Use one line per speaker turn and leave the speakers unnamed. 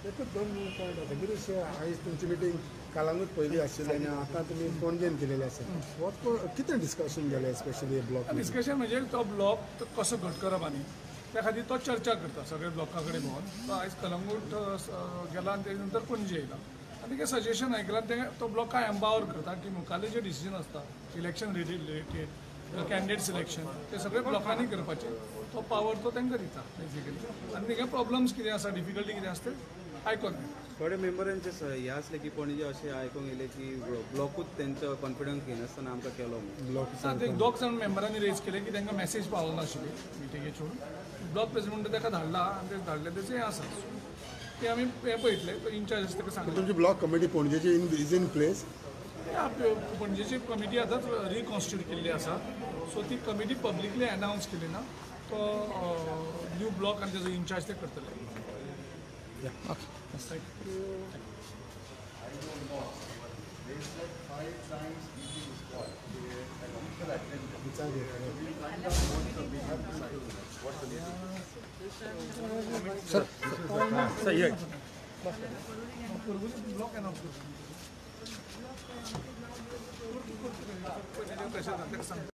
एकूच 2 पॉयंट आसा गिरीश आयज तुमची मिटींग कालांगूच पयली आशिल्ली आनी आतां तुमी पणजेन केलेली आसा वॉट कितें डिस्कशन जालें स्पेशली ब्लॉक
डिस्कशन म्हणजे तो ब्लॉक कसो घट करप आनी त्या खातीर तो चर्चा करता सगळे ब्लॉका कडेन भोंवन तो आयज कलंगूट गेला आनी तेजे नंतर पणजे येयला आनी तें सजेशन आयकलां तें तो ब्लॉकाक एम्पावर करता की मुखाल्ले जे डिसिजन आसता इलेक्शन रिलेटेड कॅन्डिडेट सिलेक्शन ते सगळे ब्लॉकांनी करपाचे तो पावर तो तांकां दिता बेजिकली आनी तेगे प्रॉब्लम्स कितें आसा डिफिकल्टी कितें आसता ते आयकोन घेता
थोडे मेंबरांचे हे असले की पणजे अशें आयकूंक येयलें की ब्लॉकूच तेंचो कॉन्फिडन्स घेनासतना आमकां केलो
ब्लॉक
ते 2 जाण मेंबरांनी रेज केले की तांकां मेसेज पावलो नाशिल्ली मिटिंगेच्यो ब्लॉक प्रेसिडेंट ताका धाडला आनी ते धाडले तेचें आसा ते आमी हे पळयतले तो इन्चार्ज आसा ताका सांगले
तुमची ब्लॉक कमिटी पणजेची इज इन प्लेस
पणजेची कमिटी आतांच रिकॉन्स्टिट्यूट केल्ली आसा सो ती कमिटी पब्लिकली अनावन्स केली ना तो न्यू ब्लॉक आनी तेजो इन्चार्ज ते करतले ब्लॉक अनावन्स करता